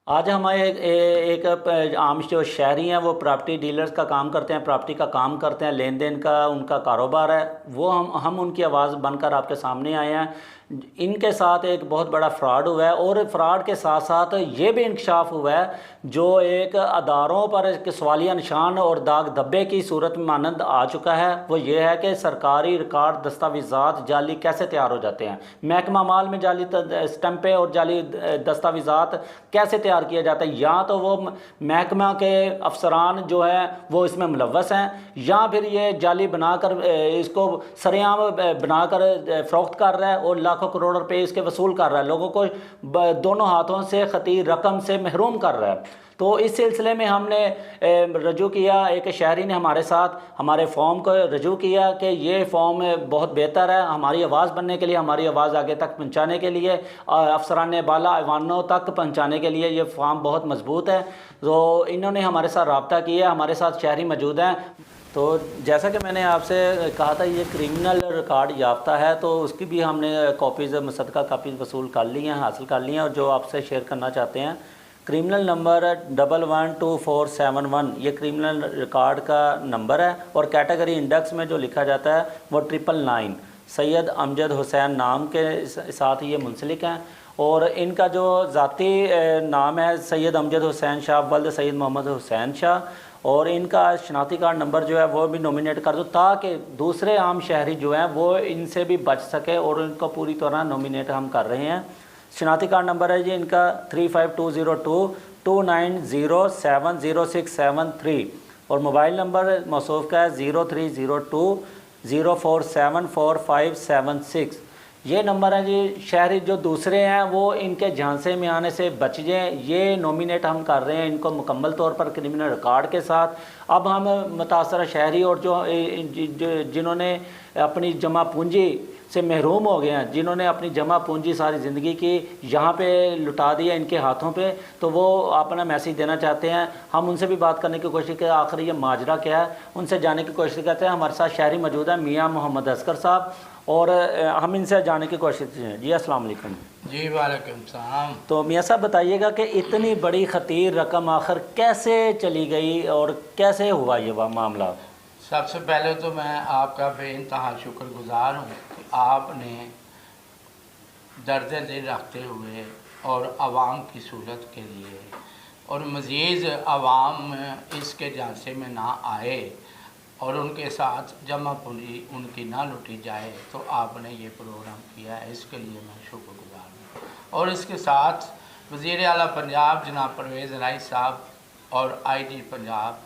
आज हमारे एक आम जो शहरी हैं वो प्रॉपर्टी डीलर्स का काम करते हैं, प्रॉपर्टी का काम करते हैं, लेन देन का उनका कारोबार है। वो हम उनकी आवाज़ बनकर आपके सामने आए हैं। इनके साथ एक बहुत बड़ा फ्रॉड हुआ है और फ्रॉड के साथ साथ ये भी इंकशाफ हुआ है जो एक अदारों पर एक सवालिया निशान और दाग धब्बे की सूरत में मानंद आ चुका है। वो ये है कि सरकारी रिकॉर्ड दस्तावेज़ात जाली कैसे तैयार हो जाते हैं, महकमा माल में जाली स्टम्पें और जाली दस्तावेज़ात कैसे तैयार किया जाता है। या तो वो महकमा के अफसरान जो है वो इसमें मुलव्वस हैं, या फिर ये जाली बनाकर इसको सरेआम बनाकर फ़रोख्त कर रहा है और लाखों करोड़ रुपए इसके वसूल कर रहा है, लोगों को दोनों हाथों से खती रकम से महरूम कर रहा है। तो इस सिलसिले में हमने रजू किया, एक शहरी ने हमारे साथ हमारे फॉर्म को रजू किया कि ये फॉर्म बहुत बेहतर है हमारी आवाज़ बनने के लिए, हमारी आवाज़ आगे तक पहुंचाने के लिए, अफसरान बाला ऐवानों तक पहुंचाने के लिए ये फॉर्म बहुत मजबूत है। तो इन्होंने हमारे साथ रब्ता किया, हमारे साथ शहरी मौजूद हैं। तो जैसा कि मैंने आपसे कहा था ये क्रिमिनल रिकॉर्ड याफ्ता है, तो उसकी भी हमने कॉपीज़ मुसद्दक़ा कापीज़ वसूल कर ली हैं, हासिल कर ली हैं, और जो आपसे शेयर करना चाहते हैं। क्रिमिनल नंबर 112471, ये क्रिमिनल रिकॉर्ड का नंबर है और कैटेगरी इंडेक्स में जो लिखा जाता है वो 999। सैयद अमजद हुसैन नाम के साथ ये मुंसलिक हैं और इनका जो ज़ाती नाम है सैयद अमजद हुसैन शाह वल्द सैयद मोहम्मद हुसैन शाह, और इनका शनाख्ती कार्ड नंबर जो है वो भी नॉमिनेट कर दो ताकि दूसरे आम शहरी जो हैं वो इनसे भी बच सके, और इनको पूरी तरह नॉमिनेट हम कर रहे हैं। शनाख्ती कार्ड नंबर है जी इनका 352027070673 और मोबाइल नंबर मौसूफ़ का है 030204744576। ये नंबर है जी। शहरी जो दूसरे हैं वो इनके झांसे में आने से बच जाएँ। ये नॉमिनेट हम कर रहे हैं इनको मुकम्मल तौर पर क्रिमिनल रिकॉर्ड के साथ। अब हम मुतासरा शहरी और जो जिन्होंने अपनी जमा पूंजी से महरूम हो गए हैं, जिन्होंने अपनी जमा पूंजी सारी ज़िंदगी की यहाँ पे लुटा दिया इनके हाथों पे, तो वो अपना मैसेज देना चाहते हैं। हम उनसे भी बात करने की कोशिश करें आखिर ये माजरा क्या है, उनसे जानने की कोशिश करते हैं। हमारे साथ शहरी मौजूद है मियाँ मोहम्मद असगर साहब, और हम इनसे जानने की कोशिश हैं। जी अस्सलाम वालेकुम। जी वालेकुम सलाम। तो मियाँ साहब बताइएगा कि इतनी बड़ी ख़तीर रकम आखिर कैसे चली गई और कैसे हुआ ये मामला। सबसे पहले तो मैं आपका बेइंतहा शुक्रगुजार हूँ कि आपने दर्द दिल रखते हुए और आवाम की सहूलत के लिए और मज़ीद आवाम इसके झांसे में ना आए और उनके साथ जमा पूंजी उनकी ना लुटी जाए, तो आपने ये प्रोग्राम किया है, इसके लिए मैं शुक्रगुजार हूँ। और इसके साथ वज़ीर आला पंजाब जनाब परवेज़ इलाही साहब और IG पंजाब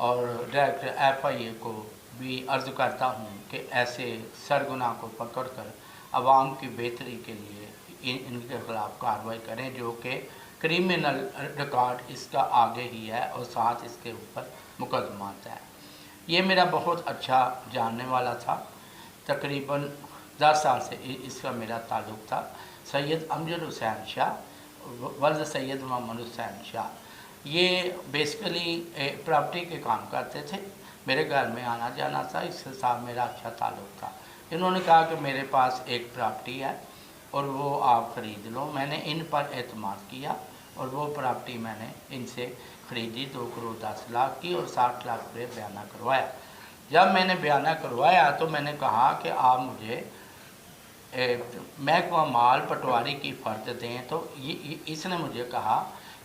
और डायरेक्टर FIA को भी अर्ज़ करता हूँ कि ऐसे सरगुनाह को पकड़कर आवाम की बेहतरी के लिए इनके ख़िलाफ़ कार्रवाई करें, जो कि क्रिमिनल रिकॉर्ड इसका आगे ही है और साथ इसके ऊपर मुकदमात है। ये मेरा बहुत अच्छा जानने वाला था, तकरीबन 10 साल से इसका मेरा ताल्लुक़ था। सैयद अमजद हुसैन शाह वल्द सैयद मोहम्मद हुसैन शाह, ये बेसिकली प्रॉपर्टी के काम करते थे, मेरे घर में आना जाना था, इसके साथ मेरा अच्छा ताल्लुक़ था। इन्होंने कहा कि मेरे पास एक प्रॉपर्टी है और वो आप ख़रीद लो। मैंने इन पर एतमाद किया और वो प्रॉपर्टी मैंने इनसे ख़रीदी, 2 करोड़ 10 लाख की, और 60 लाख रुपये बयाना करवाया। जब मैंने बयाना करवाया तो मैंने कहा कि आप मुझे महकमा माल पटवारी की फ़र्द दें, तो इसने मुझे कहा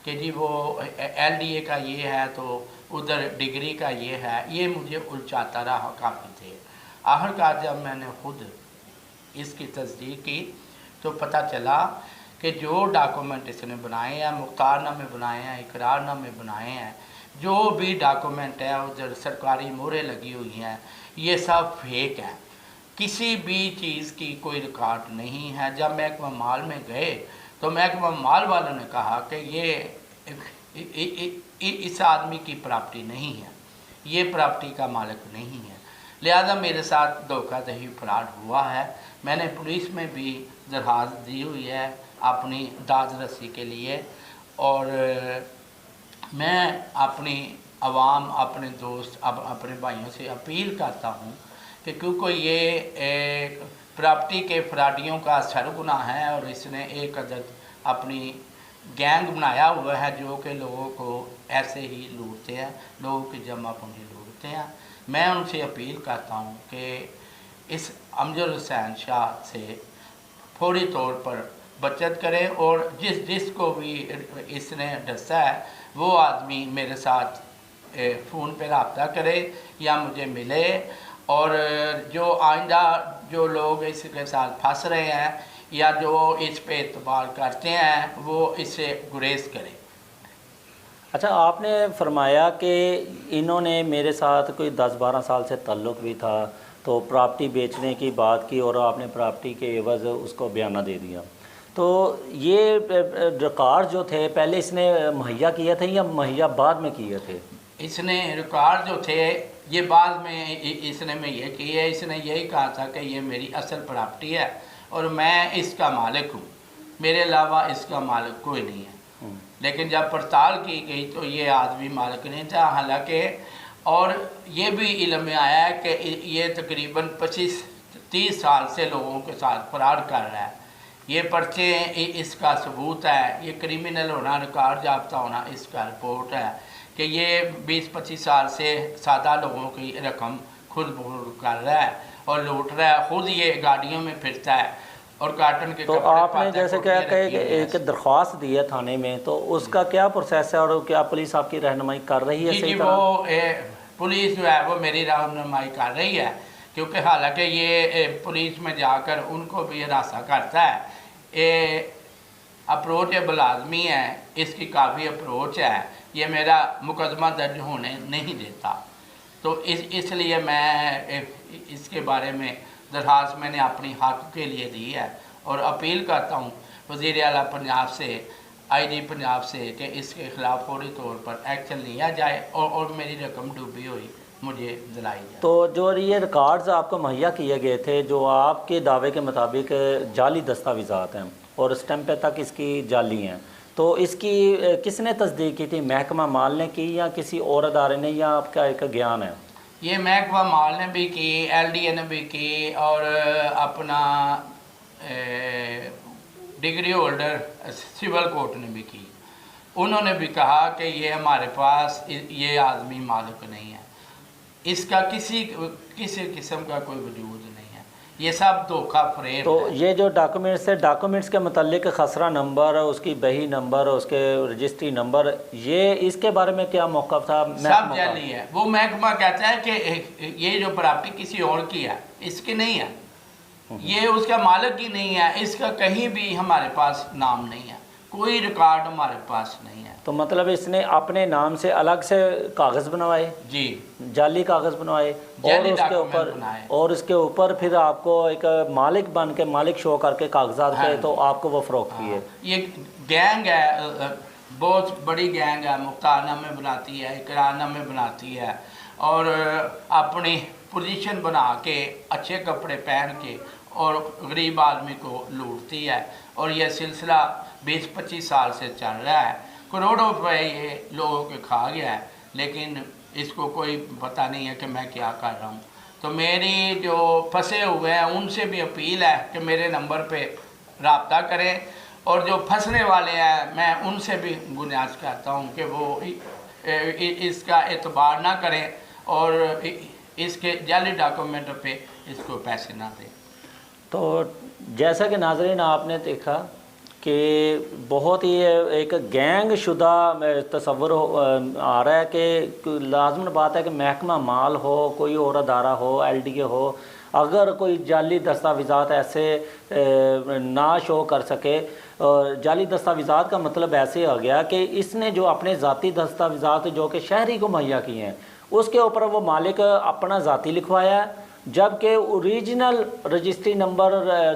कि जी वो LDA का ये है तो उधर डिग्री का ये है, ये मुझे उलझाता रहा काफ़ी देर। आखिरकार जब मैंने खुद इसकी तस्दीक की तो पता चला कि जो डॉक्यूमेंट इसने बनाए हैं, मुख्तारनामे बनाए हैं, इकरारनामे बनाए हैं, जो भी डॉक्यूमेंट है उधर सरकारी मोहरें लगी हुई हैं, ये सब फेक हैं। किसी भी चीज़ की कोई रिकॉर्ड नहीं है। जब महकमा माल में गए तो महकमा माल वालों ने कहा कि ये इस आदमी की प्रॉपर्टी नहीं है, ये प्रॉपर्टी का मालिक नहीं है, लिहाजा मेरे साथ धोखाधड़ी फ्रॉड हुआ है। मैंने पुलिस में भी दरख्वास्त दी हुई है अपनी दाद रसी के लिए, और मैं अपनी आवाम, अपने दोस्त, अपने भाइयों से अपील करता हूँ कि क्योंकि ये प्रॉपर्टी के फ्रॉडियों का सरगुना है और इसने एक अदद अपनी गैंग बनाया हुआ है जो कि लोगों को ऐसे ही लूटते हैं, लोगों की जमा पूंजी लूटते हैं। मैं उनसे अपील करता हूँ कि इस अमजद हुसैन शाह से फौरी तौर पर बचत करें और जिसको भी इसने डसा है वो आदमी मेरे साथ फ़ोन पे रब्ता करे या मुझे मिले, और जो आइंदा जो लोग इसके साथ फंस रहे हैं या जो इस पे एतबार करते हैं वो इससे गुरेज करें। अच्छा, आपने फरमाया कि इन्होंने मेरे साथ कोई 10-12 साल से ताल्लुक़ भी था, तो प्रॉपर्टी बेचने की बात की और आपने प्रॉपर्टी के एवज़ उसको बयाना दे दिया। तो ये रिकॉर्ड जो थे पहले इसने मुहैया किए थे या मुहैया बाद में किए थे? इसने रिकॉर्ड जो थे ये बाद में इसने में ये किए, इसने यही कहा था कि ये मेरी असल प्रॉपर्टी है और मैं इसका मालिक हूँ, मेरे अलावा इसका मालिक कोई नहीं है। लेकिन जब पड़ताल की गई तो ये आदमी मालिक नहीं था, हालांकि और ये भी इल्म में आया है कि ये तकरीबन 25-30 साल से लोगों के साथ फरार कर रहा है। ये पर्चे इसका सबूत है, ये क्रिमिनल होना, रिकॉर्ड जाब्ता होना इसका रिपोर्ट है कि ये 20-25 साल से सादा लोगों की रकम खुद कर रहा है और लूट रहा है। खुद ये गाड़ियों में फिरता है और कार्टन के तो आपने जैसे क्या कहे कि एक दरख्वास्त दी है थाने में, तो उसका क्या प्रोसेस है और क्या पुलिस आपकी रहनुमाई कर रही है? जी वो पुलिस जो है वो मेरी रहनुमाई कर रही है, क्योंकि हालांकि ये पुलिस में जाकर उनको भी हिरासा करता है। ये अप्रोचेबल आदमी है, इसकी काफ़ी अप्रोच है, ये मेरा मुकदमा दर्ज होने नहीं देता। तो इसलिए मैं इसके बारे में दरख्वास्त मैंने अपनी हक के लिए दी है और अपील करता हूँ वज़ीर आला पंजाब से, IG पंजाब से कि इसके ख़िलाफ़ फौरी तौर पर एक्शन लिया जाए और मेरी रकम डूबी हुई मुझे दिलाई जाए। तो जो ये रिकॉर्ड्स आपको मुहैया किए गए थे जो आपके दावे के मुताबिक जाली दस्तावेज़ात हैं और स्टैंपें तक इसकी जाली हैं, तो इसकी किसने तस्दीक की थी? महकमा माल ने की या किसी और अदारे ने, या आपका एक ज्ञान है? ये महकमा माल ने भी की, LDA ने भी की और अपना डिग्री होल्डर सिविल कोर्ट ने भी की। उन्होंने भी कहा कि ये हमारे पास ये आदमी मालिक नहीं है, इसका किसी किस्म का कोई वजूद नहीं है, ये सब धोखा फरेब। तो ये जो डॉक्यूमेंट्स है, डॉक्यूमेंट्स के मतलब खसरा नंबर, उसकी बही नंबर, उसके रजिस्ट्री नंबर, ये इसके बारे में क्या मौक़िफ़ था? सब जाली है। वो महकमा कहता है कि ये जो प्रॉपर्टी किसी और की है, इसकी नहीं है, ये उसका मालिक ही नहीं है, इसका कहीं भी हमारे पास नाम नहीं है, कोई रिकॉर्ड हमारे पास नहीं है। तो मतलब इसने अपने नाम से अलग से कागज़ बनवाए? जी, जाली कागज़ बनवाए और उसके ऊपर फिर आपको एक मालिक बन के, मालिक शो करके कागजात पे तो आपको वो फ़रोख्त किए। ये गैंग है, बहुत बड़ी गैंग है, मुख्तारनामे बनाती है, इकरारनामे बनाती है और अपनी पोजीशन बना के अच्छे कपड़े पहन के और गरीब आदमी को लूटती है। और यह सिलसिला 20-25 साल से चल रहा है, करोड़ों रुपए ये लोगों के खा गया है, लेकिन इसको कोई पता नहीं है कि मैं क्या कर रहा हूँ। तो मेरी जो फंसे हुए हैं उनसे भी अपील है कि मेरे नंबर पे रब्ता करें, और जो फंसने वाले हैं मैं उनसे भी गुजारिश करता हूँ कि वो इसका एतबार ना करें और इसके जाली डॉक्यूमेंट पे इसको पैसे ना दें। तो जैसा कि नाज़रीन आपने देखा कि बहुत ही एक गैंग शुदा तस्वर आ रहा है कि लाजमन बात है कि महकमा माल हो, कोई और अदारा हो, LDA हो, अगर कोई जाली दस्तावेज़ात ऐसे ना शो कर सके, और जाली दस्तावेज़ात का मतलब ऐसे आ गया कि इसने जो अपने ज़ाती दस्तावेज़ात जो कि शहरी को मुहैया किए हैं उसके ऊपर वो मालिक अपना ज़ाती लिखवाया है, जबकि ओरिजिनल रजिस्ट्री नंबर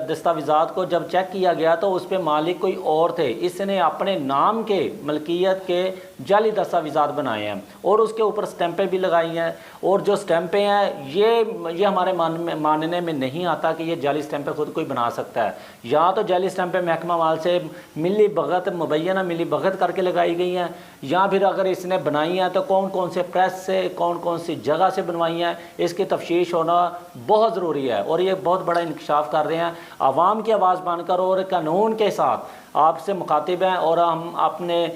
दस्तावेज़ात को जब चेक किया गया तो उस पर मालिक कोई और थे। इसने अपने नाम के मलकियत के जाली दस्तावेज़ात बनाए हैं और उसके ऊपर स्टैंपें भी लगाई हैं, और जो स्टैंपें हैं ये हमारे मानने में नहीं आता कि ये जाली स्टैंपें खुद कोई बना सकता है। या तो जाली स्टैंपें महकमा माल से मिली भगत, मुबैना मिली भगत करके लगाई गई हैं, या फिर अगर इसने बनाई हैं तो कौन कौन से प्रेस से, कौन कौन सी जगह से बनवाई हैं, इसकी तफ्तीश होना बहुत ज़रूरी है। और ये बहुत बड़ा इंकशाफ कर रहे हैं आवाम की आवाज़ बनकर और कानून के साथ آپ سے مخاطب ہیں، اور ہم اپنے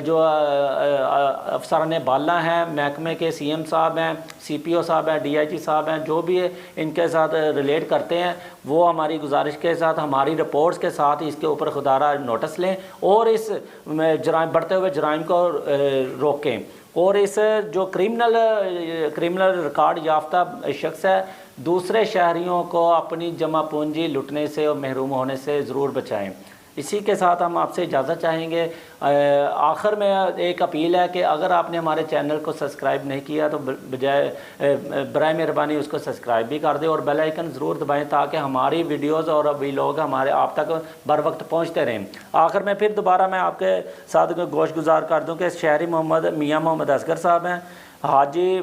جو افسران بالا ہیں، محکمے کے سی ایم صاحب ہیں، سی پی او صاحب ہیں، ڈی آئی جی صاحب ہیں، جو بھی ان کے ساتھ ریلیٹ کرتے ہیں، وہ ہماری گزارش کے ساتھ، ہماری رپورٹس کے ساتھ اس کے اوپر خدارہ نوٹس لیں اور اس جرائم بڑھتے ہوئے جرائم کو روکیں، اور اس جو کرمنل ریکارڈ یافتہ شخص ہے، دوسرے شہریوں کو اپنی جمع پونجی لٹنے سے اور محروم ہونے سے ضرور بچائیں۔ اسی کے ساتھ ہم آپ سے اجازت چاہیں گے۔ آخر میں ایک اپیل ہے کہ اگر آپ نے ہمارے چینل کو سبسکرائب نہیں کیا تو برائے مہربانی اس کو سبسکرائب بھی کر دیں اور بیل آئیکن ضرور دبائیں تاکہ ہماری ویڈیوز اور ویلاگ ہمارے آپ تک بر وقت پہنچتے رہیں۔ آخر میں پھر دوبارہ میں آپ کے ساتھ گوش گزار کر دوں کہ شہری میاں محمد اصغر صاحب ہیں، حاجی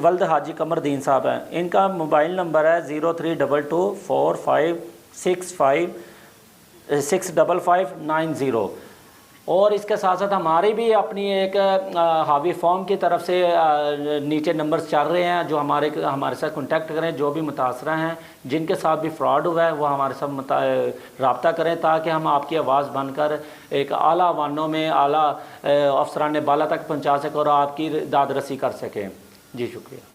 ولد حاجی قمر الدین صاحب ہیں، ان کا موبائل نمبر ہے 0322456590، اور اس کے ساتھ ساتھ ہماری بھی اپنی ایک حاوی فارم کی طرف سے نیچے نمبرز چل رہے ہیں، جو ہمارے ساتھ کنٹیکٹ کریں، جو بھی متاثرہ ہیں، جن کے ساتھ بھی فراڈ ہوا ہے وہ ہمارے ساتھ رابطہ کریں تاکہ ہم آپ کی آواز بن کر ایک اعلیٰ وانوں میں اعلیٰ افسران بالا تک پہنچا سکیں اور آپ کی داد رسی کر سکیں۔ جی شکریہ۔